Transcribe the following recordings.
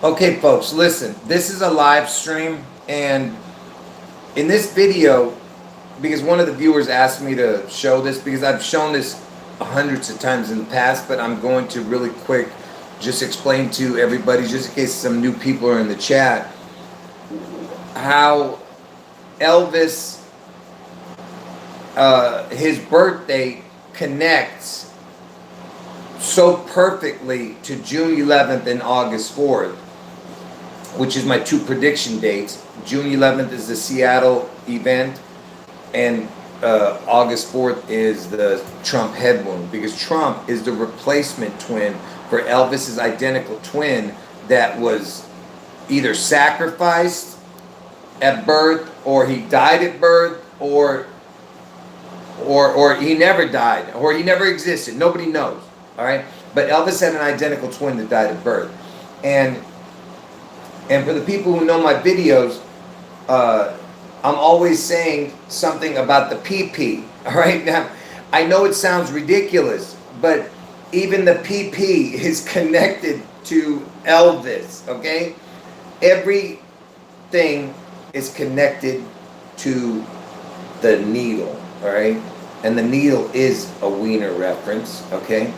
Okay, folks, listen. This is a live stream, and in this video, because one of the viewers asked me to show this, because I've shown this hundreds of times in the past, but I'm going to really quick just explain to everybody, just in case some new people are in the chat, how Elvis, his birthday connects so perfectly to June 11th and August 4th, which is my two prediction dates. June 11th is the Seattle event, and August 4th is the Trump head wound, because Trump is the replacement twin for Elvis's identical twin that was either sacrificed at birth, or he died at birth, or he never died, or he never existed. Nobody knows. All right, but Elvis had an identical twin that died at birth, and for the people who know my videos, I'm always saying something about the PP. All right, now I know it sounds ridiculous, but even the PP is connected to Elvis. Okay, everything is connected to the needle. All right, and the needle is a wiener reference. Okay,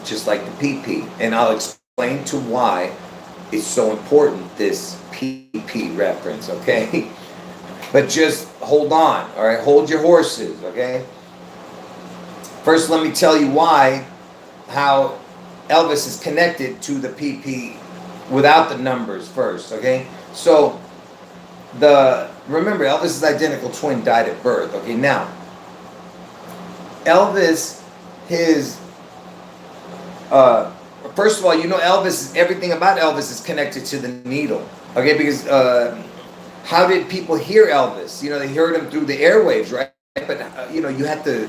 just like the PP, and I'll explain to why it's so important, this PP reference, okay? But just hold on, all right? Hold your horses, okay? First, let me tell you how Elvis is connected to the PP without the numbers first, okay? So, remember, Elvis's identical twin died at birth, okay? Now, Elvis, first of all, Elvis, everything about Elvis is connected to the needle. Okay, because how did people hear Elvis? They heard him through the airwaves, right? But you had to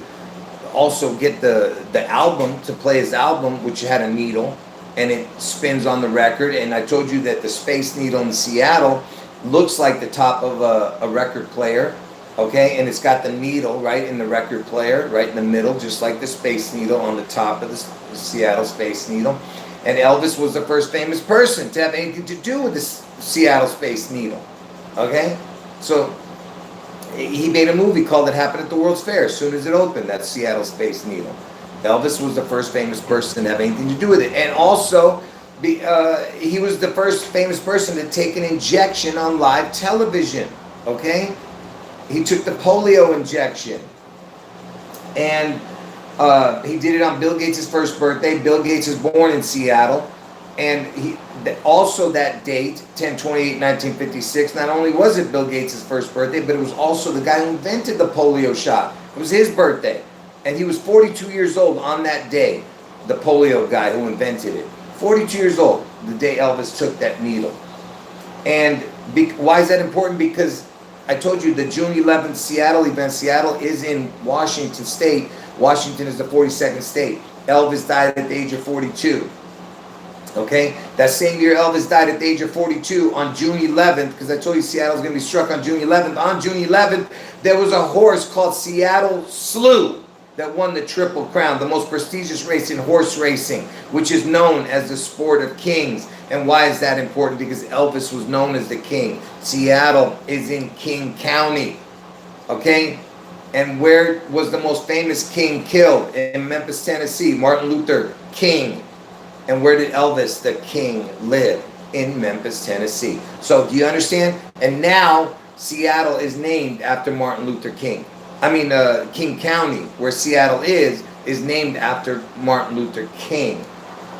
also get the album to play his album, which had a needle, and it spins on the record. And I told you that the Space Needle in Seattle looks like the top of a record player. Okay, and it's got the needle right in the record player, right in the middle, just like the Space Needle on the top of the Seattle Space Needle. And Elvis was the first famous person to have anything to do with the Seattle Space Needle. Okay, so he made a movie called It Happened at the World's Fair. As soon as it opened, that Seattle Space Needle. Elvis was the first famous person to have anything to do with it. And also, he was the first famous person to take an injection on live television. Okay? He took the polio injection, and he did it on Bill Gates' first birthday. Bill Gates is born in Seattle, and also that date, 10/28/1956, not only was it Bill Gates' first birthday, but it was also the guy who invented the polio shot. It was his birthday, and he was 42 years old on that day, the polio guy who invented it. 42 years old, the day Elvis took that needle. And why is that important? Because I told you the June 11th Seattle event. Seattle is in Washington State. Washington is the 42nd state. Elvis died at the age of 42. Okay? That same year Elvis died at the age of 42 on June 11th, because I told you Seattle's going to be struck on June 11th. On June 11th, there was a horse called Seattle Slew that won the Triple Crown, the most prestigious race in horse racing, which is known as the sport of kings. And why is that important? Because Elvis was known as the king. Seattle is in King County. Okay? And where was the most famous king killed? In Memphis, Tennessee, Martin Luther King. And where did Elvis the King live? In Memphis, Tennessee. So do you understand? And now Seattle is named after Martin Luther King. King County, where Seattle is named after Martin Luther King.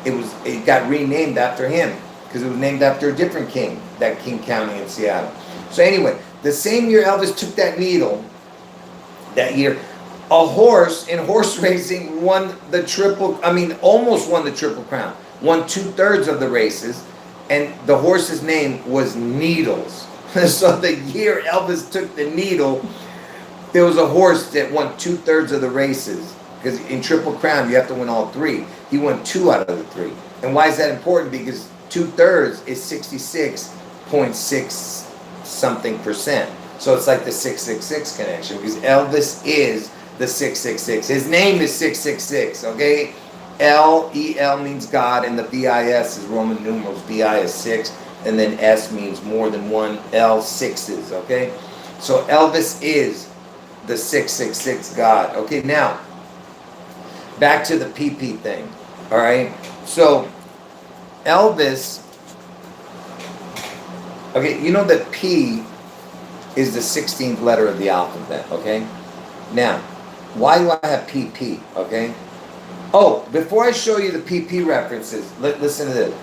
It got renamed after him because it was named after a different king, that King County in Seattle. So anyway, the same year Elvis took that needle, that year, a horse in horse racing almost won the Triple Crown, won 2/3 of the races, and the horse's name was Needles. So the year Elvis took the needle, there was a horse that won 2/3 of the races, because in Triple Crown you have to win all three. He won 2 out of the 3. And why is that important? Because 2/3 is 66.6 something percent. So it's like the 666 connection, because Elvis is the 666. His name is 666, okay? L means God, and the BIS is Roman numerals. BI is 6, and then S means more than one. L, sixes, okay? So Elvis is the 666 God. Okay, now, back to the PP thing, all right? So Elvis, okay, you know that P is the 16th letter of the alphabet, okay? Now, why do I have PP, okay? Oh, before I show you the PP references, listen to this.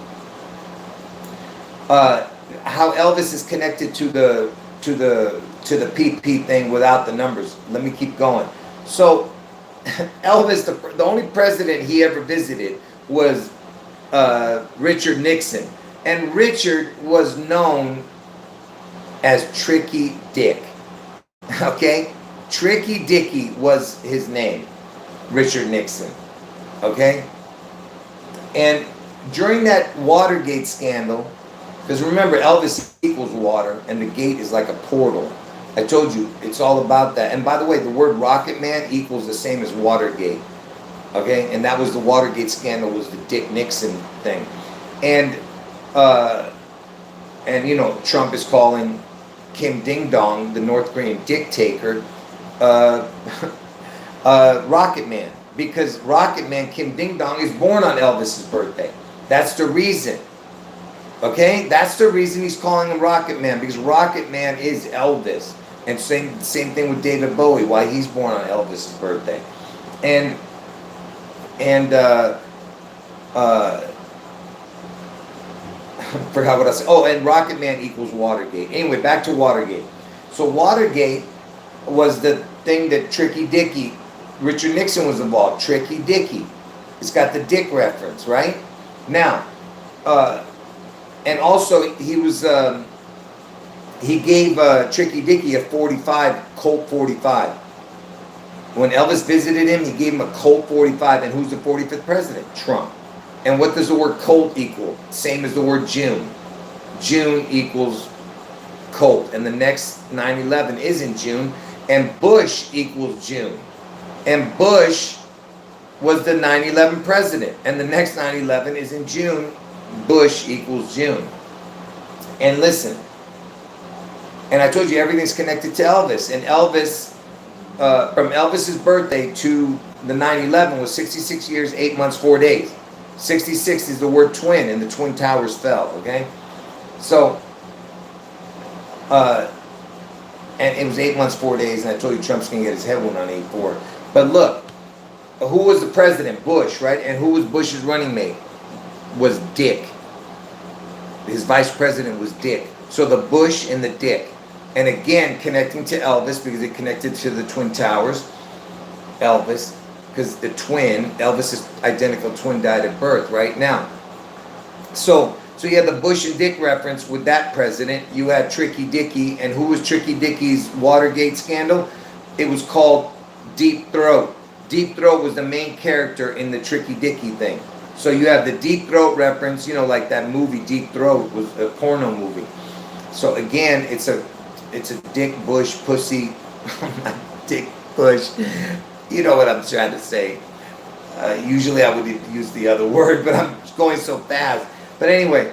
How Elvis is connected to the PP thing without the numbers. Let me keep going. So, Elvis, the only president he ever visited was Richard Nixon, and Richard was known as Tricky Dick. Okay, Tricky Dicky was his name, Richard Nixon. Okay? And during that Watergate scandal, because remember, Elvis equals water, and the gate is like a portal. I told you, it's all about that. And by the way, the word Rocket Man equals the same as Watergate. Okay? And that was the Watergate scandal, was the Dick Nixon thing. And you know, Trump is calling Kim Ding Dong, the North Korean dictator, Rocket Man. Because Rocket Man, Kim Ding Dong, is born on Elvis's birthday. That's the reason. Okay? That's the reason he's calling him Rocket Man, because Rocket Man is Elvis. And same thing with David Bowie, why he's born on Elvis's birthday. And forgot what I said. Oh, and Rocket Man equals Watergate. Anyway, back to Watergate. So Watergate was the thing that Tricky Dicky, Richard Nixon was involved. Tricky Dicky. It's got the dick reference, right? Now, and also he was, he gave Tricky Dicky a 45, Colt 45. When Elvis visited him, he gave him a Colt 45. And who's the 45th president? Trump. And what does the word Colt equal? Same as the word June. June equals Colt. And the next 9/11 is in June. And Bush equals June. And Bush was the 9/11 president. And the next 9/11 is in June. Bush equals June. And listen. And I told you everything's connected to Elvis. And Elvis, from Elvis's birthday to the 9/11 was 66 years, 8 months, 4 days. 66 is the word twin, and the Twin Towers fell, okay? So, and it was 8 months, 4 days, and I told you Trump's going to get his head wound on 8/4. But look, who was the president? Bush, right? And who was Bush's running mate? Was Dick. His vice president was Dick. So the Bush and the Dick. And again, connecting to Elvis, because it connected to the Twin Towers. Elvis. Because the twin, Elvis's identical twin, died at birth, right? Now, so you had the Bush and Dick reference with that president. You had Tricky Dicky, and who was Tricky Dicky's Watergate scandal? It was called Deep Throat. Deep Throat was the main character in the Tricky Dicky thing. So you have the Deep Throat reference, you know, like that movie Deep Throat was a porno movie. So again, it's a Dick Bush pussy, Dick Bush. You know what I'm trying to say. Usually I would use the other word, but I'm going so fast. But anyway,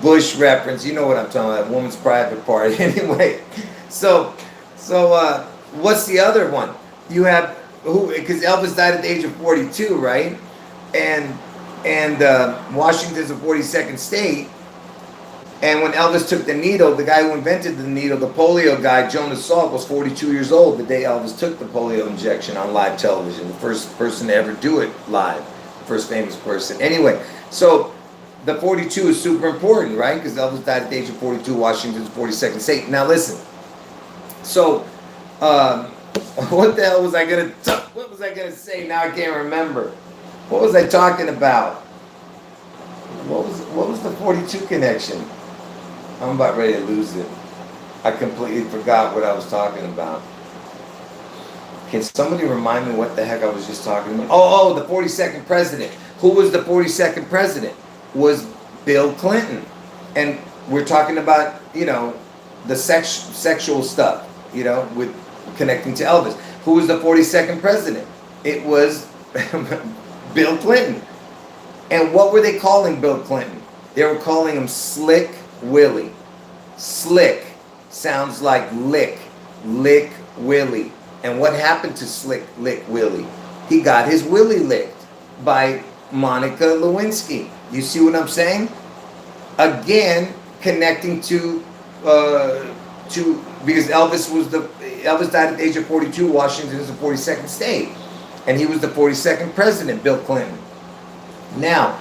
Bush reference, you know what I'm talking about, woman's private part. Anyway, so what's the other one? You have, who, because Elvis died at the age of 42, right? And Washington's a 42nd state. And when Elvis took the needle, the guy who invented the needle, the polio guy, Jonas Salk, was 42 years old the day Elvis took the polio injection on live television. The first person to ever do it live. First famous person. Anyway, so the 42 is super important, right? Because Elvis died at the age of 42, Washington's 42nd state. Now listen. So, what the hell was I going to say? Now I can't remember. What was I talking about? What was the 42 connection? I'm about ready to lose it. I completely forgot what I was talking about. Can somebody remind me what the heck I was just talking about? Oh, the 42nd president. Who was the 42nd president? Was Bill Clinton. And we're talking about, you know, the sexual stuff, you know, with connecting to Elvis. Who was the 42nd president? It was Bill Clinton. And what were they calling Bill Clinton? They were calling him Slick Willie. Slick sounds like lick. Lick Willie. And what happened to Slick Lick Willie? He got his willie licked by Monica Lewinsky. You see what I'm saying? Again, connecting to because Elvis died at the age of 42. Washington is the 42nd state, and he was the 42nd president, Bill Clinton. Now,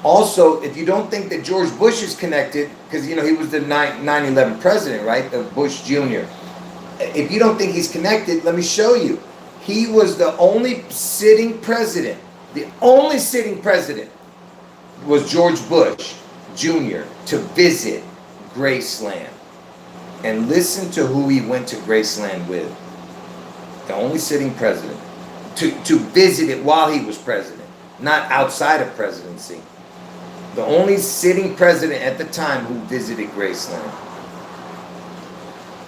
also, if you don't think that George Bush is connected, because he was the 9/11 president, right? The Bush Jr. If you don't think he's connected, let me show you. He was the only sitting president. The only sitting president was George Bush Jr. to visit Graceland. And listen to who he went to Graceland with. The only sitting president. To visit it while he was president, not outside of presidency. The only sitting president at the time who visited Graceland.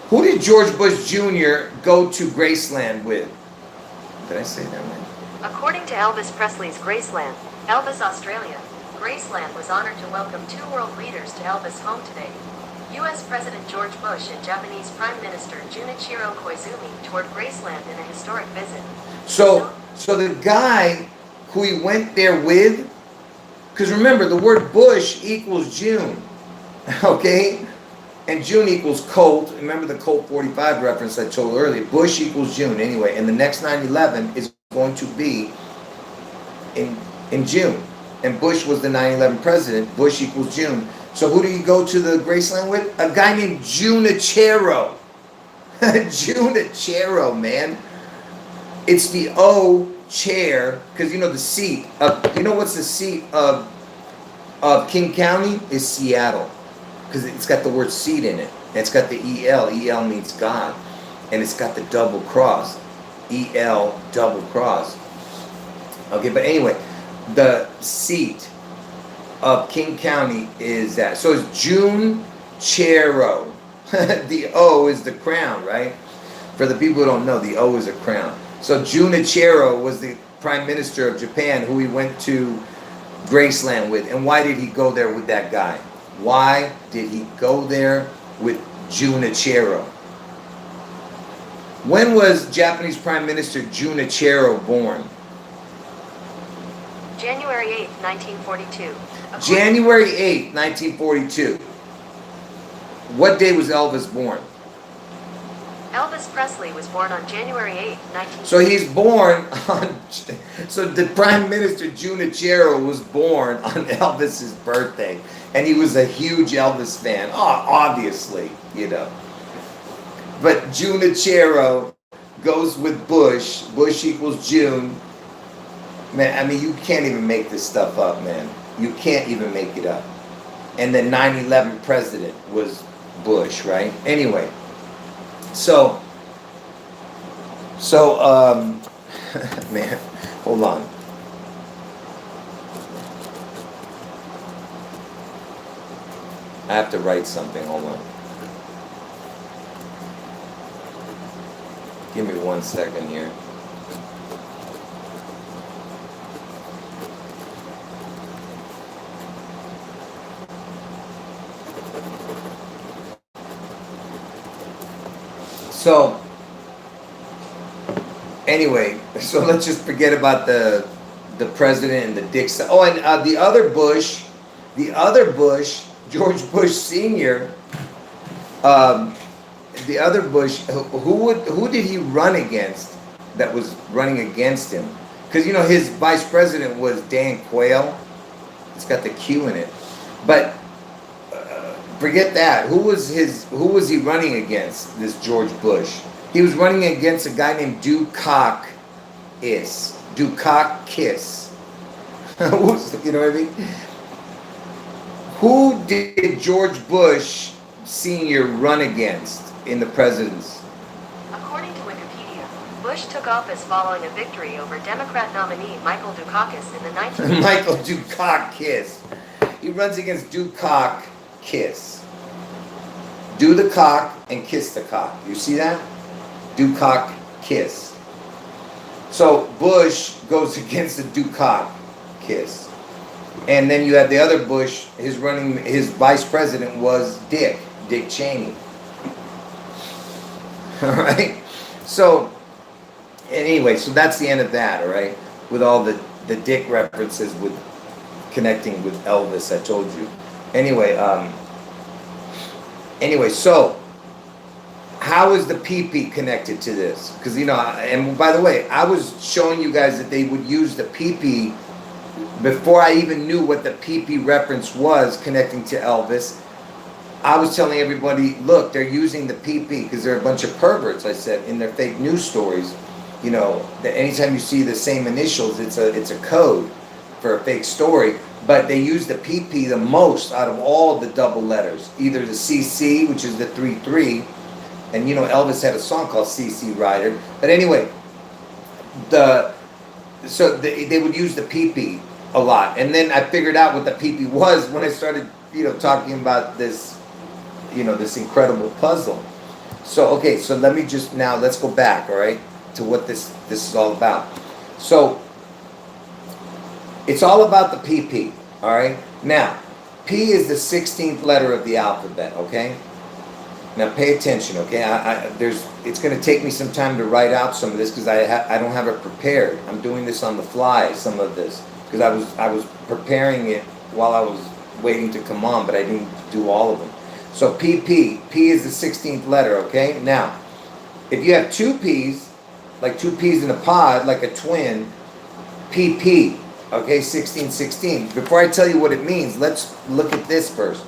Who did George Bush Jr. go to Graceland with? Did I say that right? According to Elvis Presley's Graceland, Elvis, Australia, Graceland was honored to welcome two world leaders to Elvis' home today. U.S. President George Bush and Japanese Prime Minister Junichiro Koizumi toured Graceland in a historic visit. So the guy who he went there with, because remember, the word Bush equals June, okay? And June equals Colt. Remember the Colt 45 reference I told earlier? Bush equals June anyway. And the next 9/11 is going to be in June. And Bush was the 9/11 president. Bush equals June. So who do you go to the Graceland with? A guy named Junichiro. Junichiro, man. It's the O chair, because the seat of, what's the seat of King County? Is Seattle. Because it's got the word seat in it. And it's got the EL. EL means God. And it's got the double cross. EL, double cross. Okay, but anyway, the seat of King County is that. So it's Junichiro. The O is the crown, right? For the people who don't know, the O is a crown. So Junichiro was the Prime Minister of Japan who he went to Graceland with. And why did he go there with that guy? Why did he go there with Junichiro? When was Japanese Prime Minister Junichiro born? January 8, 1942. January 8, 1942. What day was Elvis born? Elvis Presley was born on January 8, 1942. So he's born on... So the Prime Minister Junichiro was born on Elvis's birthday. And he was a huge Elvis fan. Oh, obviously, But Junichiro goes with Bush. Bush equals June. Man, I mean, you can't even make this stuff up, man. You can't even make it up. And the 9/11 president was Bush, right? Anyway, so man, hold on. I have to write something. Hold on. Give me 1 second here. So, anyway, so let's just forget about the president and the dick. Oh, and the other Bush, George Bush Sr., the other Bush, who did he run against that was running against him? Because, his vice president was Dan Quayle. It's got the Q in it. But forget that. Who was he running against, this George Bush? He was running against a guy named Dukakis. Dukakis. You know what I mean? Who did George Bush Sr. run against in the presidency? According to Wikipedia, Bush took office following a victory over Democrat nominee Michael Dukakis in the 19... Michael Dukakis. He runs against Dukakis. Do the cock and kiss the cock. You see that? Dukakis. So Bush goes against the Dukakis kiss. And then you have the other Bush, his vice president was Dick Cheney. All right? So, anyway, so that's the end of that, all right? With all the Dick references with connecting with Elvis, I told you. Anyway, so how is the PP connected to this? Because, and by the way, I was showing you guys that they would use the PP before I even knew what the PP reference was connecting to Elvis. I was telling everybody, look, they're using the PP because they're a bunch of perverts, I said, in their fake news stories. That anytime you see the same initials, it's a code for a fake story. But they use the PP the most out of all the double letters. Either the CC, which is the 3-3, and Elvis had a song called CC Rider. But anyway, they would use the PP a lot. And then I figured out what the PP was when I started, talking about this, this incredible puzzle. So, okay, so let's go back, all right, to what this is all about. So, it's all about the PP, all right? Now, P is the 16th letter of the alphabet, okay? Now, pay attention, okay? It's going to take me some time to write out some of this because I don't have it prepared. I'm doing this on the fly, some of this, because I was preparing it while I was waiting to come on, but I didn't do all of them. So PP, P is the 16th letter, okay? Now, if you have two P's, like two peas in a pod, like a twin, PP, okay, 1616. Before I tell you what it means, let's look at this first.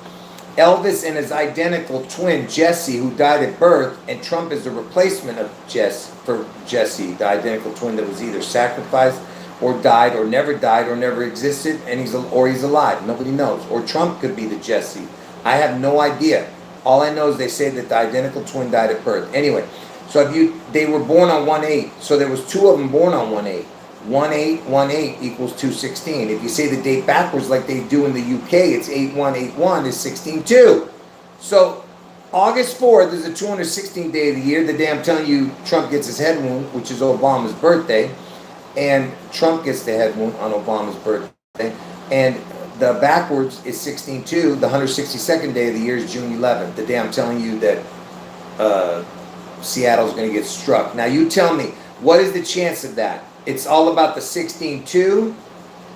Elvis and his identical twin, Jesse, who died at birth, and Trump is the replacement of Jesse, the identical twin that was either sacrificed or died or never existed, and he's alive. Nobody knows. Or Trump could be the Jesse. I have no idea. All I know is they say that the identical twin died at birth. Anyway, so they were born on 1/8, so there was two of them born on 1/8. 1/8 equals 216. If you say the date backwards like they do in the UK, it's 8181 is 16/2. So August 4th is the 216th day of the year, the day I'm telling you Trump gets his head wound, which is Obama's birthday, and Trump gets the head wound on Obama's birthday, and the backwards is 16/2. The 162nd day of the year is June 11th, the day I'm telling you that Seattle's going to get struck. Now you tell me, what is the chance of that? It's all about the 16/2,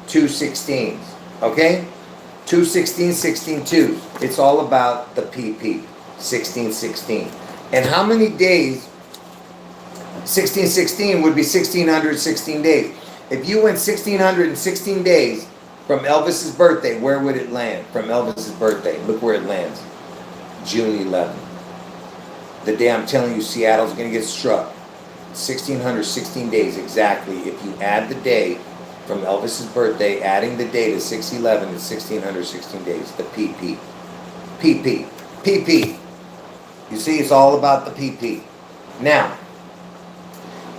216s, okay? 216, 16/2. It's all about the PP, 1616. And how many days? 1616 would be 1616 days. If you went 1616 days from Elvis's birthday, where would it land? From Elvis's birthday, look where it lands. June 11th. The day I'm telling you Seattle's going to get struck. 1616 days exactly. If you add the day from Elvis's birthday, adding the day to 611 is 1616 days. The PP. PP. PP. You see, it's all about the PP. Now,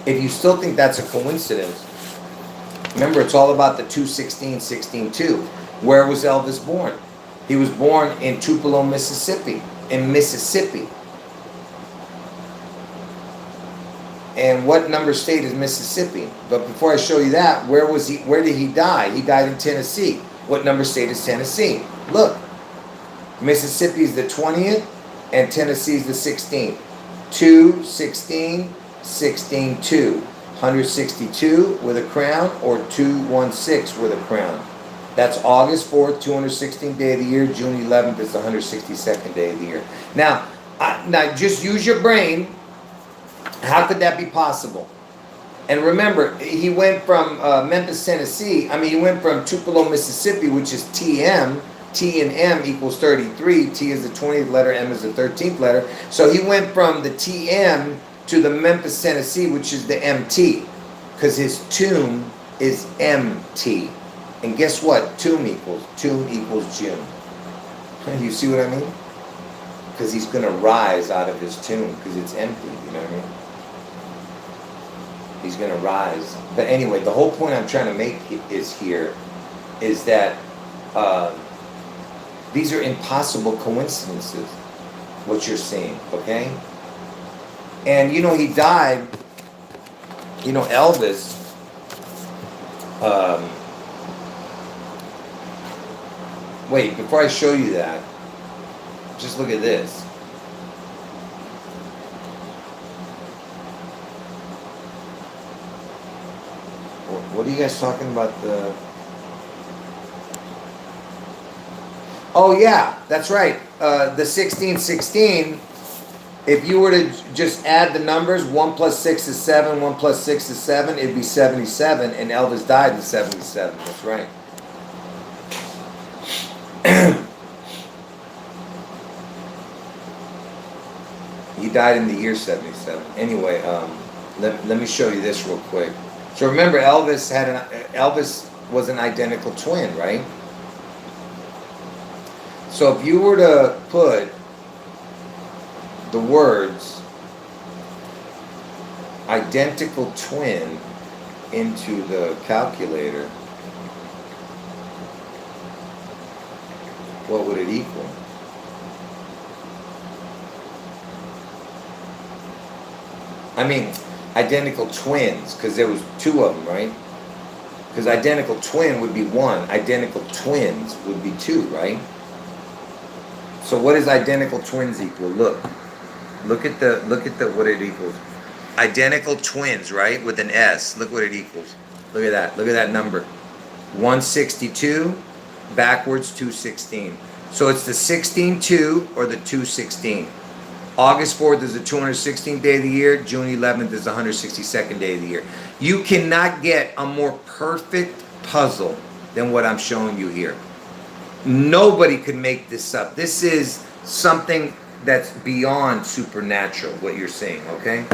if you still think that's a coincidence, remember it's all about the 216, 16/2. Where was Elvis born? He was born in Tupelo, Mississippi. In Mississippi. And what number state is Mississippi? But before I show you that, where did he die? He died in Tennessee. What number state is Tennessee? Look. Mississippi is the 20th and Tennessee is the 16th. 2, 16, 16, 2. 162 with a crown, or 216 with a crown. That's August 4th, 216th day of the year. June 11th is the 162nd day of the year. Now just use your brain. How could that be possible? And remember, he went from Memphis, Tennessee. He went from Tupelo, Mississippi, which is TM. T and M equals 33. T is the 20th letter, M is the 13th letter. So he went from the TM to the Memphis, Tennessee, which is the MT, because his tomb is MT. And guess what? Tomb equals June. You see what I mean? Because he's going to rise out of his tomb because it's empty. You know what I mean? He's going to rise. But anyway, the whole point I'm trying to make is that these are impossible coincidences, what you're seeing, okay? And he died You know, Elvis, wait, before I show you that, just look at this. What are you guys talking about? Oh yeah, that's right. The 1616. If you were to just add the numbers, 1 plus 6 is 7, 1 plus 6 is 7, it'd be 77, and Elvis died in 77. That's right. He died in the year 77. Anyway, let me show you this real quick. So remember, Elvis was an identical twin, right? So if you were to put the words identical twin into the calculator, what would it equal? I mean, identical twins, because there was two of them, right? Because identical twin would be 1, identical twins would be 2, right? So what does identical twins equal? Look at the what it equals. Identical twins, right? With an S. Look what it equals. Look at that. Look at that number. 162 backwards 216. So it's the 16-2 or the 216. August 4th is the 216th day of the year. June 11th is the 162nd day of the year. You cannot get a more perfect puzzle than what I'm showing you here. Nobody could make this up. This is something that's beyond supernatural, what you're seeing, okay?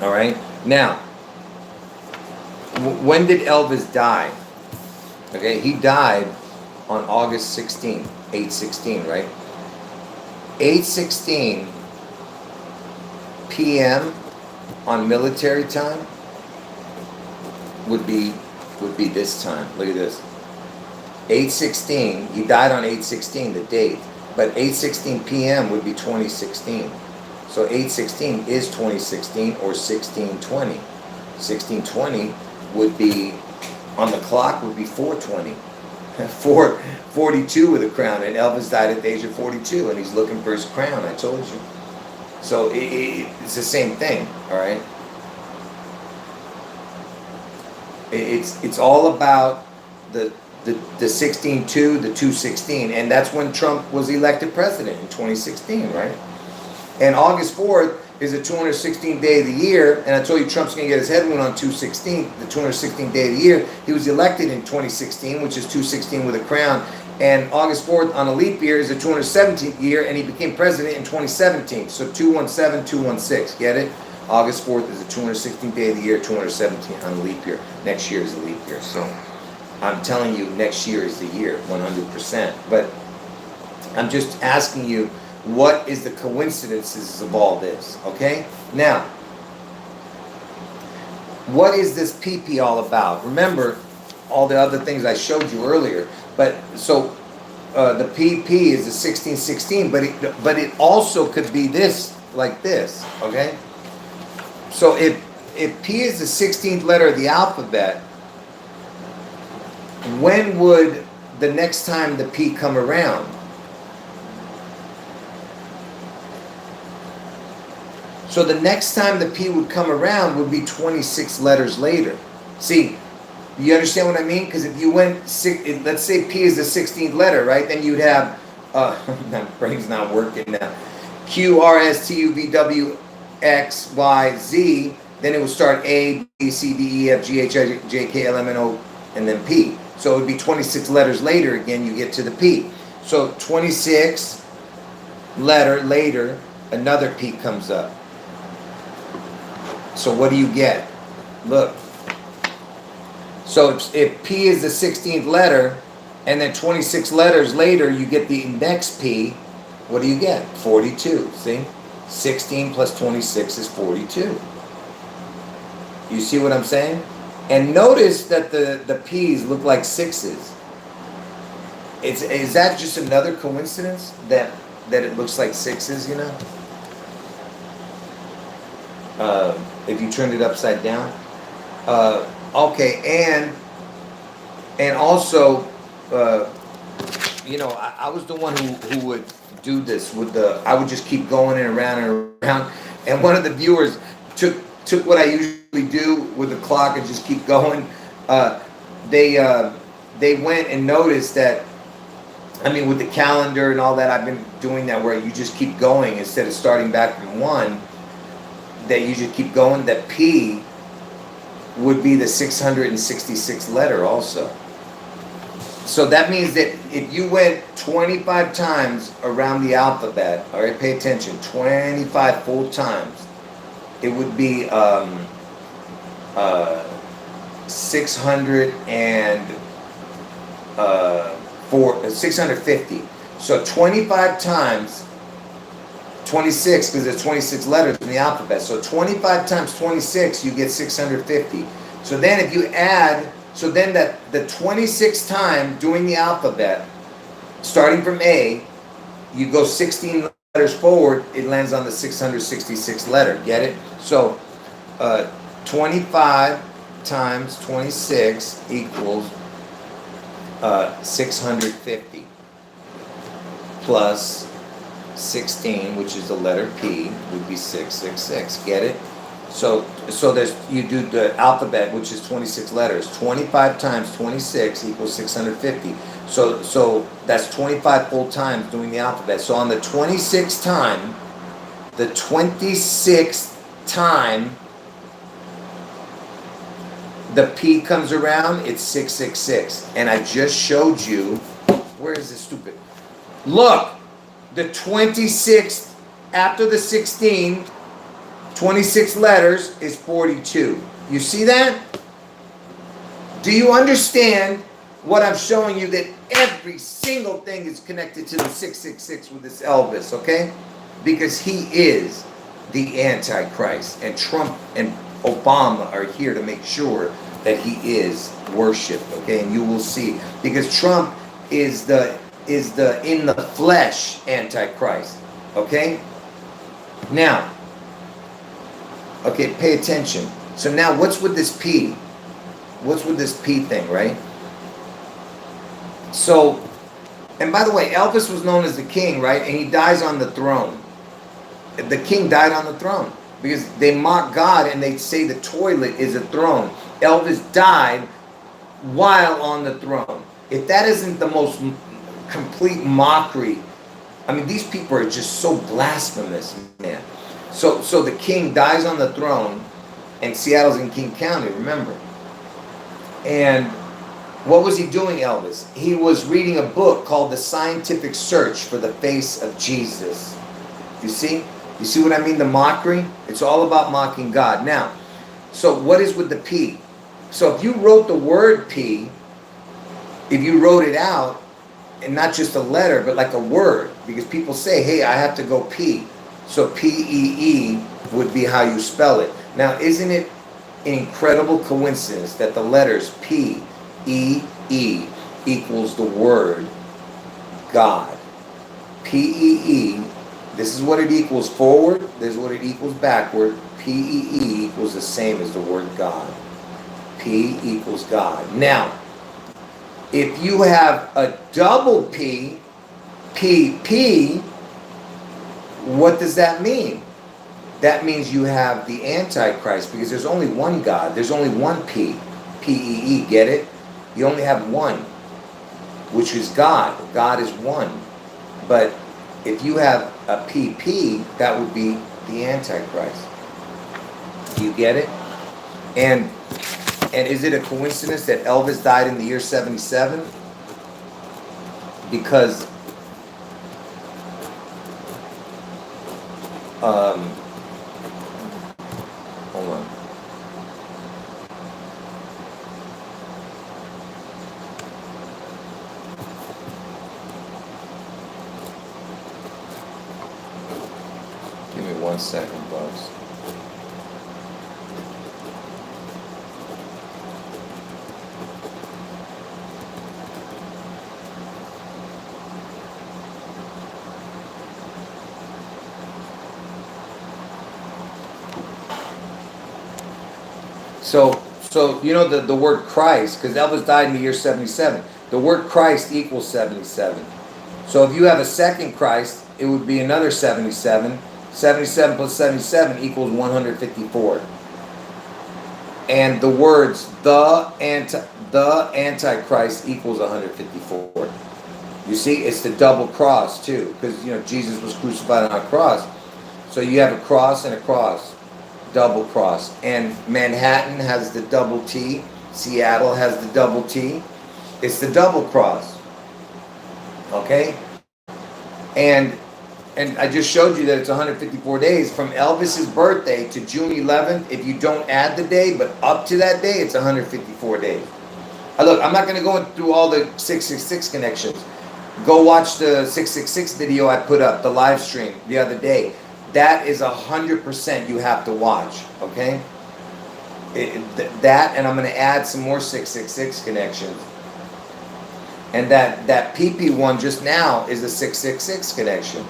All right? Now, when did Elvis die? Okay, he died on August 16th, 8:16, right? 8:16 p.m. on military time would be this time. Look at this. 8:16. He died on 8:16, the date. But 8:16 p.m. would be 2016. So 8:16 is 2016 or 1620. 1620 would be on the clock would be 420. 442 with a crown, and Elvis died at the age of 42, and he's looking for his crown. I told you. So it's the same thing, all right? It's all about the 16-2, the 216, and that's when Trump was elected president in 2016, right? And August 4th is the 216th day of the year, and I told you Trump's going to get his head won on 216, the 216th day of the year. He was elected in 2016, which is 216 with a crown, and August 4th on a leap year is the 217th year, and he became president in 2017. So 217, 216, get it? August 4th is the 216th day of the year, 217 on a leap year. Next year is a leap year. So I'm telling you, next year is the year, 100%. But I'm just asking you, what is the coincidences of all this, okay? Now, what is this PP all about? Remember all the other things I showed you earlier, but so the PP is the 1616, but it also could be this, like this, okay? So if P is the 16th letter of the alphabet, when would the next time the P come around? So the next time the P would come around would be 26 letters later. See, you understand what I mean? Because if you went, let's say P is the 16th letter, right? Then you'd have, my brain's not working now. Q, R, S, T, U, V, W, X, Y, Z. Then it would start A, B, C, D, E, F, G, H, I, J, K, L, M, N, O, and then P. So it would be 26 letters later, again, you get to the P. So 26 letter later, another P comes up. So what do you get? Look. So if P is the 16th letter, and then 26 letters later, you get the next P, what do you get? 42, see? 16 plus 26 is 42. You see what I'm saying? And notice that the P's look like sixes. Is that just another coincidence that it looks like sixes, you know? if you turned it upside down. Okay, and also, I was the one who would do this with I would just keep going and around, and one of the viewers took what I usually do with the clock and just keep going. They went and noticed that, I mean, with the calendar and all that, I've been doing that where you just keep going instead of starting back from 1, that you just keep going, that P would be the 666th letter also. So that means that if you went 25 times around the alphabet, all right, pay attention, 25 full times, it would be 650. So 25 times 26, because there's 26 letters in the alphabet. So 25 times 26, you get 650. So then if you add, so then that the 26th time doing the alphabet, starting from A, you go 16 letters forward, it lands on the 666th letter. Get it? So 25 times 26 equals 650 plus 16, which is the letter P, would be 666. Get it? So there's, you do the alphabet, which is 26 letters. 25 times 26 equals 650. So that's 25 full times doing the alphabet. So on the 26th time, the 26th time the P comes around, it's 666. And I just showed you, where is this stupid? Look, the 26th after the 16, 26 letters is 42. You see that? Do you understand what I'm showing you, that every single thing is connected to the 666 with this Elvis, okay? Because he is the Antichrist, and Trump and Obama are here to make sure that he is worshipped, okay? And you will see, because Trump is the in the flesh Antichrist, okay? Now, okay, pay attention. So now what's with this P? What's with this P thing, right? So, and by the way, Elvis was known as the king, right? And he dies on the throne. The king died on the throne because they mock God and they say the toilet is a throne. Elvis died while on the throne. If that isn't the most complete mockery, I mean, these people are just so blasphemous, man. So the king dies on the throne, and Seattle's in King County, remember? And what was he doing, Elvis? He was reading a book called The Scientific Search for the Face of Jesus. You see? You see what I mean? The mockery? It's all about mocking God. Now, so what is with the P? So if you wrote the word P, if you wrote it out, and not just a letter, but like a word, because people say, hey, I have to go P. So P-E-E would be how you spell it. Now, isn't it an incredible coincidence that the letters P-E-E equals the word God? P-E-E, this is what it equals forward, this is what it equals backward. P-E-E equals the same as the word God. P equals God. Now, if you have a double P, P-P, what does that mean? That means you have the Antichrist, because there's only one God. There's only one P. P-E-E, get it? You only have one, which is God. God is one. But if you have a P-P, that would be the Antichrist. Do you get it? And is it a coincidence that Elvis died in the year 77? Because hold on. Give me 1 second, Bugs. So you know the word Christ, because Elvis died in the year 77. The word Christ equals 77. So if you have a second Christ, it would be another 77. 77 plus 77 equals 154. And the words the Antichrist equals 154. You see, it's the double cross too, because you know Jesus was crucified on a cross. So you have a cross and a cross, double cross. And Manhattan has the double T, Seattle has the double T. It's the double cross. Okay? And I just showed you that it's 154 days from Elvis's birthday to June 11th. If you don't add the day, but up to that day, it's 154 days. Look, I'm not going to go through all the 666 connections. Go watch the 666 video I put up, the live stream the other day. That is 100% you have to watch, okay? That, and I'm going to add some more 666 connections. And that PP one just now is a 666 connection.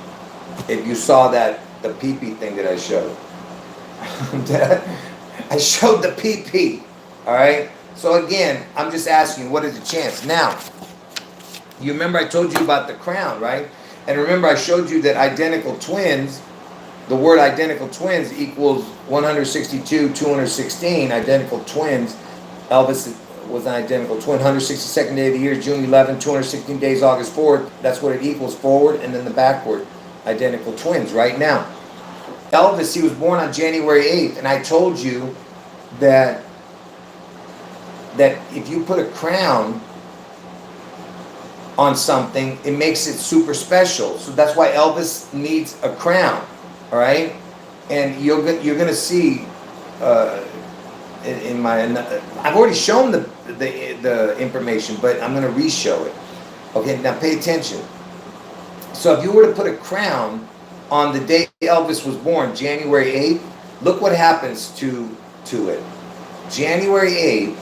If you saw that, the PP thing that I showed. I showed the PP, all right? So again, I'm just asking you, what is the chance? Now, you remember I told you about the crown, right? And remember I showed you that identical twins, the word identical twins equals 162, 216, identical twins. Elvis was an identical twin, 162nd day of the year, June 11, 216 days, August 4th. That's what it equals, forward and then the backward. Identical twins, right now. Elvis, he was born on January 8th, and I told you that if you put a crown on something, it makes it super special. So that's why Elvis needs a crown, all right? And you're gonna see in my, I've already shown the information, but I'm gonna re-show it. Okay, now pay attention. So if you were to put a crown on the day Elvis was born, January 8th, look what happens to it. January 8th,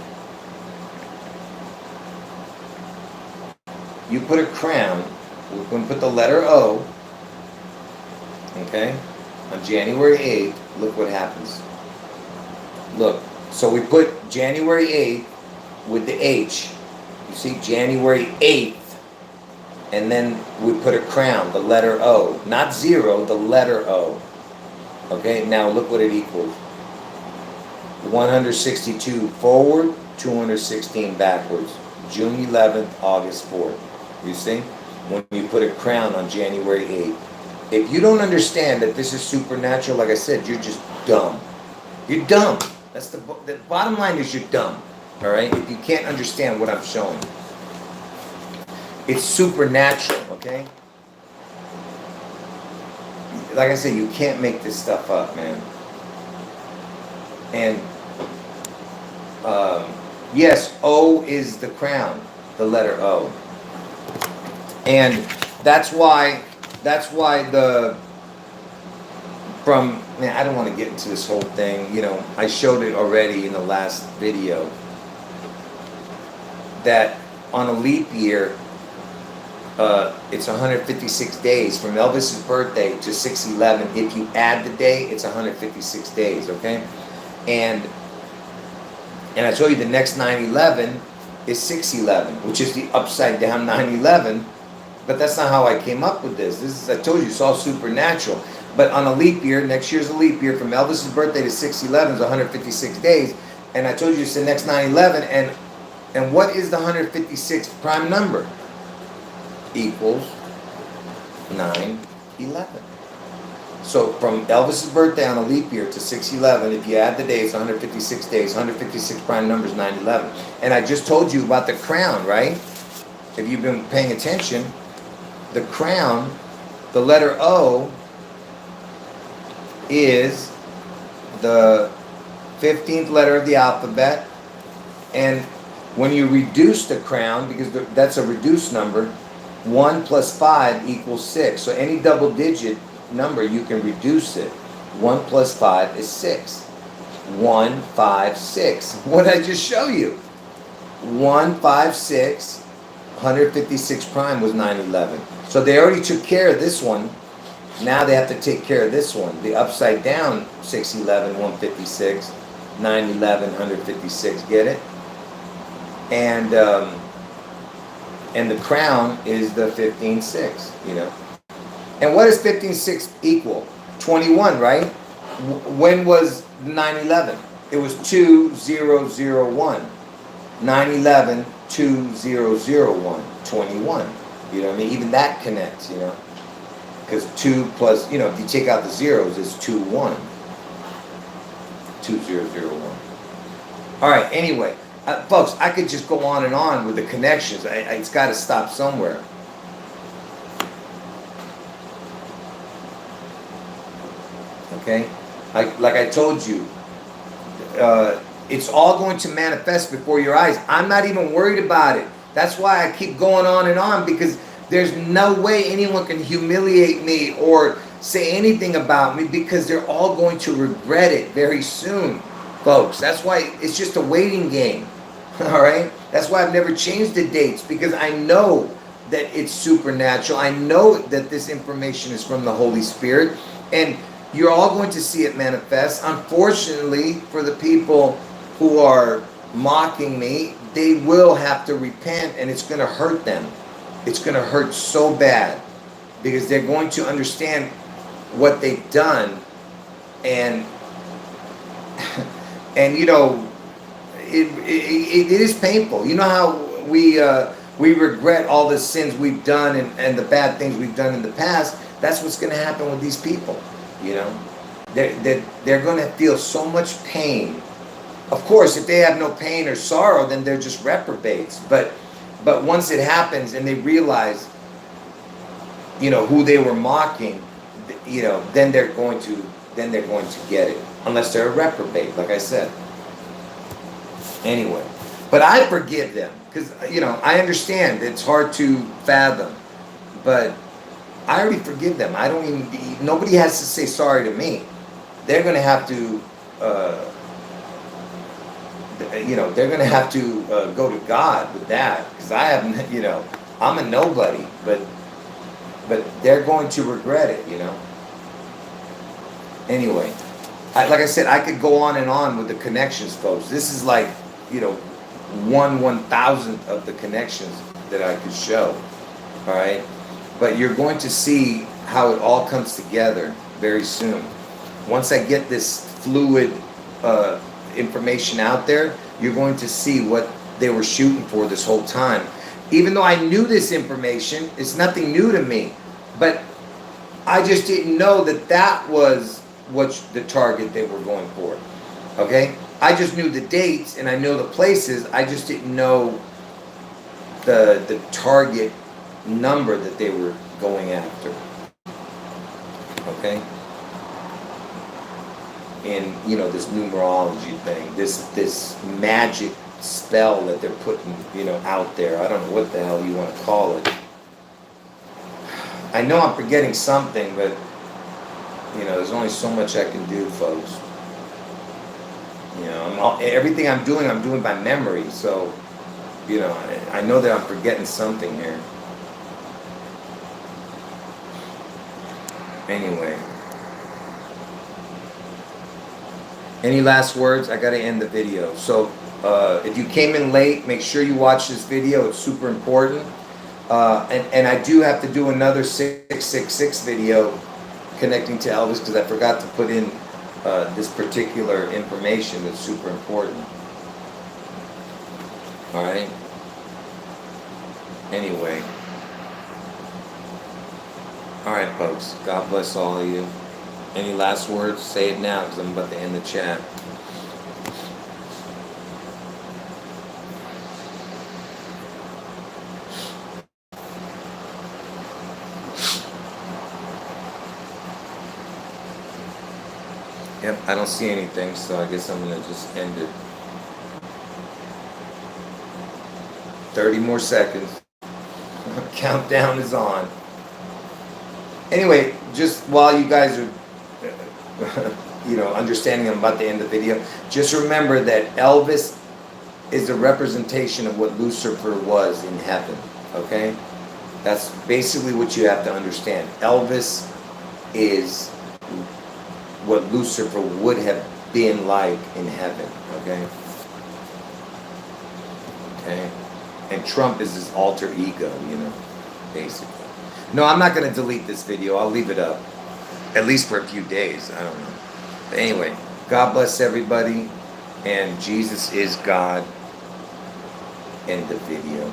you put a crown, we're going to put the letter O, okay, on January 8th, look what happens. Look, so we put January 8th with the H. You see, January 8th. And then we put a crown, the letter O. Not zero, the letter O. Okay, now look what it equals. 162 forward, 216 backwards. June 11th, August 4th. You see? When you put a crown on January 8th. If you don't understand that this is supernatural, like I said, you're just dumb. You're dumb. That's the bottom line is you're dumb. All right? If you can't understand what I'm showing. It's supernatural, okay? Like I said, you can't make this stuff up, man. And yes, O is the crown, the letter O. And that's why man, I don't want to get into this whole thing. You know, I showed it already in the last video that on a leap year, it's 156 days from Elvis's birthday to 6/11. If you add the day, it's 156 days, okay? And I told you the next 9/11 is 6/11, which is the upside down 9/11. But that's not how I came up with this. I told you, it's all supernatural. But on a leap year, next year's a leap year, from Elvis's birthday to 6/11 is 156 days. And I told you it's the next 9/11. And what is the 156th prime number? Equals 9/11. So from Elvis's birthday on a leap year to 6/11, if you add the days, 156 days, 156 prime numbers, 9/11. And I just told you about the crown, right? If you've been paying attention, the crown, the letter O, is the 15th letter of the alphabet. And when you reduce the crown, because that's a reduced number, 1 plus 5 equals 6. So any double digit number, you can reduce it. 1 plus 5 is 6. 1, 5, 6. What did I just show you? 1, 5, 6. 156 prime was 9/11. So they already took care of this one. Now they have to take care of this one. The upside down 6/11, 156. 9/11, 156. Get it? And the crown is the 15/6. You know. And what does 15/6 equal? 21, right? When was 9/11? It was 2001. 9/11, 2001, 21. You know what I mean? Even that connects, you know? Because 2 plus, you know, if you take out the zeros, it's 21. 2001. All right, anyway. Folks, I could just go on and on with the connections. It's got to stop somewhere. Okay? Like I told you, it's all going to manifest before your eyes. I'm not even worried about it. That's why I keep going on and on, because there's no way anyone can humiliate me or say anything about me, because they're all going to regret it very soon, folks. That's why it's just a waiting game. All right? That's why I've never changed the dates, because I know that it's supernatural. I know that this information is from the Holy Spirit, and you're all going to see it manifest. Unfortunately, for the people who are mocking me, they will have to repent, and it's going to hurt them. It's going to hurt so bad, because they're going to understand what they've done, and you know, it is painful. You know how we regret all the sins we've done and the bad things we've done in the past. That's what's going to happen with these people. You know, they're going to feel so much pain. Of course, if they have no pain or sorrow, then they're just reprobates. But once it happens and they realize, you know, who they were mocking, you know, then they're going to get it. Unless they're a reprobate, like I said. Anyway, but I forgive them, because, you know, I understand it's hard to fathom, but I already forgive them. I don't even, nobody has to say sorry to me. They're going to have to, you know, they're going to have to go to God with that, because I haven't, you know, I'm a nobody, but they're going to regret it, you know. Anyway, like I said, I could go on and on with the connections, folks. This is like, you know, 1/1000th of the connections that I could show. All right. But you're going to see how it all comes together very soon. Once I get this fluid information out there, you're going to see what they were shooting for this whole time. Even though I knew this information, it's nothing new to me. But I just didn't know that that was what the target they were going for. Okay? I just knew the dates and I know the places. I just didn't know the target number that they were going after. Okay? And, you know, this numerology thing, this magic spell that they're putting, you know, out there. I don't know what the hell you want to call it. I know I'm forgetting something, but, you know, there's only so much I can do, folks. You know, everything I'm doing by memory. So, you know, I know that I'm forgetting something here. Anyway. Any last words? I got to end the video. So, if you came in late, make sure you watch this video. It's super important. And I do have to do another 666 video connecting to Elvis, because I forgot to put in this particular information that's super important. All right. Anyway. All right, folks. God bless all of you. Any last words? Say it now, because I'm about to end the chat. Yep, I don't see anything, so I guess I'm going to just end it. 30 more seconds. Countdown is on. Anyway, just while you guys are, you know, understanding I'm about to end the video, just remember that Elvis is a representation of what Lucifer was in heaven, okay? That's basically what you have to understand. Elvis is what Lucifer would have been like in heaven, okay? Okay? And Trump is his alter ego, you know, basically. No, I'm not going to delete this video. I'll leave it up. At least for a few days. I don't know. But anyway, God bless everybody. And Jesus is God. End the video.